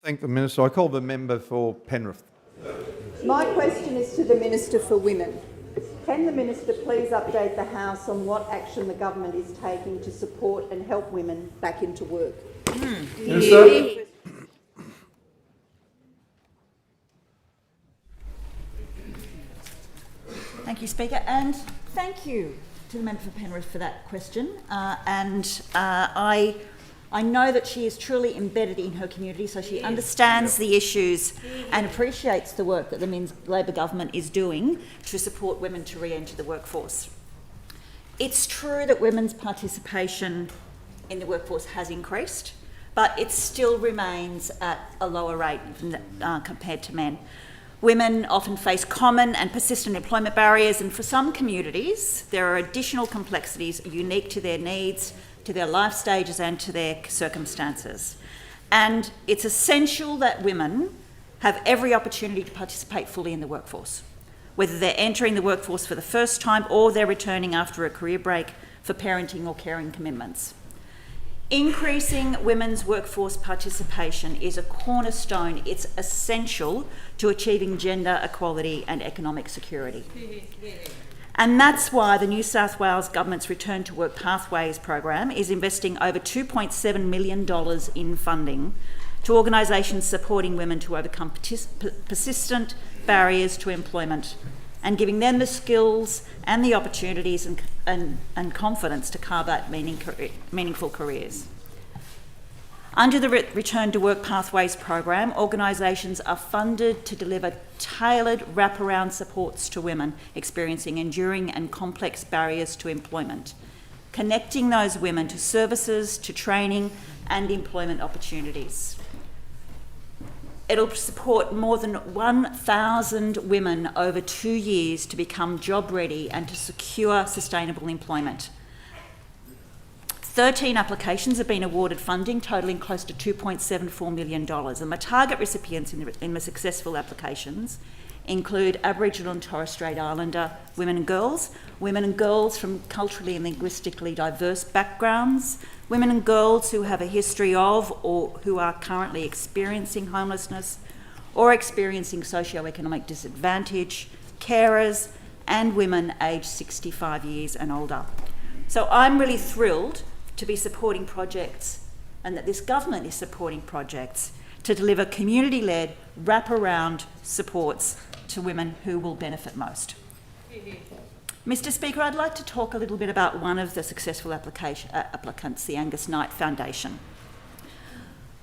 Thank the Minister. I call the member for Penrith. My question is to the Minister for Women. Can the Minister please update the House on what action the government is taking to support and help women back into work? Minister. Thank you, Speaker, and thank you to the member for Penrith for that question. I know that she is truly embedded in her community, so she understands the issues and appreciates the work that the Men's Labor government is doing to support women to re-enter the workforce. It's true that women's participation in the workforce has increased, but it still remains at a lower rate compared to men. Women often face common and persistent employment barriers, and for some communities, there are additional complexities unique to their needs, to their life stages and to their circumstances. And it's essential that women have every opportunity to participate fully in the workforce, whether they're entering the workforce for the first time or they're returning after a career break for parenting or caring commitments. Increasing women's workforce participation is a cornerstone. It's essential to achieving gender equality and economic security. And that's why the New South Wales Government's Return to Work Pathways program is investing over $2.7 million in funding to organisations supporting women to overcome persistent barriers to employment and giving them the skills and the opportunities and confidence to carve out meaningful careers. Under the Return to Work Pathways program, organisations are funded to deliver tailored wraparound supports to women experiencing enduring and complex barriers to employment, connecting those women to services, to training and employment opportunities. It'll support more than 1,000 women over 2 years to become job ready and to secure sustainable employment. 13 applications have been awarded funding, totalling close to $2.74 million. And the target recipients in the successful applications include Aboriginal and Torres Strait Islander women and girls from culturally and linguistically diverse backgrounds, women and girls who have a history of or who are currently experiencing homelessness or experiencing socioeconomic disadvantage, carers, and women aged 65 years and older. So I'm really thrilled to be supporting projects and that this government is supporting projects to deliver community-led wraparound supports to women who will benefit most. Mr Speaker, I'd like to talk a little bit about one of the successful applicants, the Angus Knight Foundation.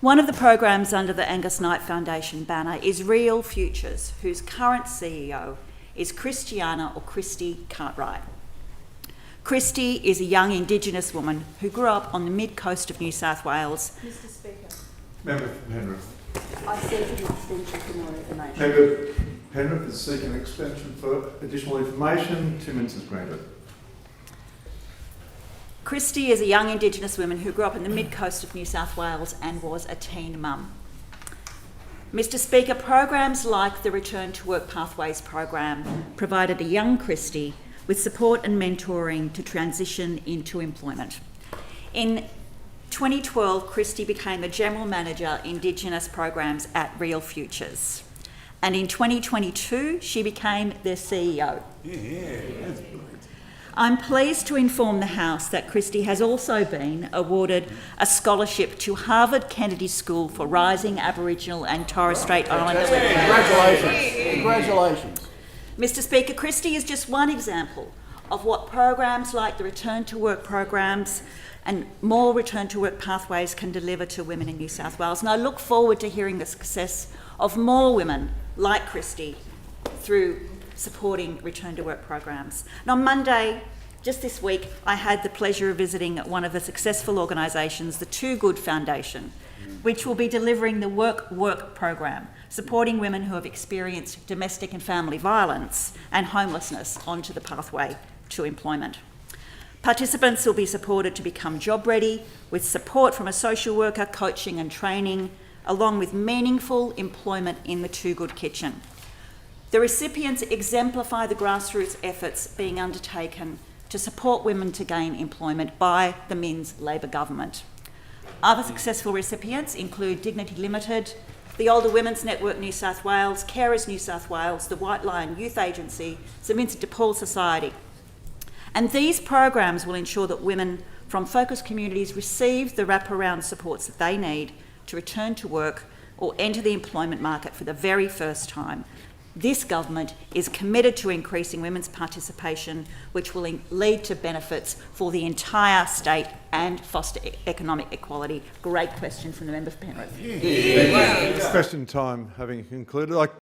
One of the programs under the Angus Knight Foundation banner is Real Futures, whose current CEO is Christiana or Christy Cartwright. Christy is a young Indigenous woman who grew up on the mid-coast of New South Wales. Mr Speaker, Member for Penrith. I seek an extension for more information. Member Penrith is seeking an extension for additional information. 2 minutes is granted. Christy is a young Indigenous woman who grew up in the mid-coast of New South Wales and was a teen mum. Mr Speaker, programs like the Return to Work Pathways program provided a young Christy with support and mentoring to transition into employment. In 2012, Christy became the General Manager, Indigenous Programs at Real Futures. And in 2022, she became their CEO. I'm pleased to inform the House that Christy has also been awarded a scholarship to Harvard Kennedy School for Rising Aboriginal and Torres Strait Islander women. Congratulations. Congratulations. Mr Speaker, Christy is just one example of what programs like the Return to Work programs and more Return to Work pathways can deliver to women in New South Wales. And I look forward to hearing the success of more women like Christy through supporting Return to Work programs. And on Monday, just this week, I had the pleasure of visiting one of the successful organisations, the Too Good Foundation, which will be delivering the Work program, supporting women who have experienced domestic and family violence and homelessness onto the pathway to employment. Participants will be supported to become job ready with support from a social worker, coaching and training, along with meaningful employment in the Too Good Kitchen. The recipients exemplify the grassroots efforts being undertaken to support women to gain employment by the Men's Labor government. Other successful recipients include Dignity Limited, the Older Women's Network New South Wales, Carers New South Wales, the White Lion Youth Agency, St Vincent de Paul Society. And these programs will ensure that women from focus communities receive the wraparound supports that they need to return to work or enter the employment market for the very first time. This government is committed to increasing women's participation, which will lead to benefits for the entire state and foster economic equality. Great question from the member for Penrith. Question time having concluded.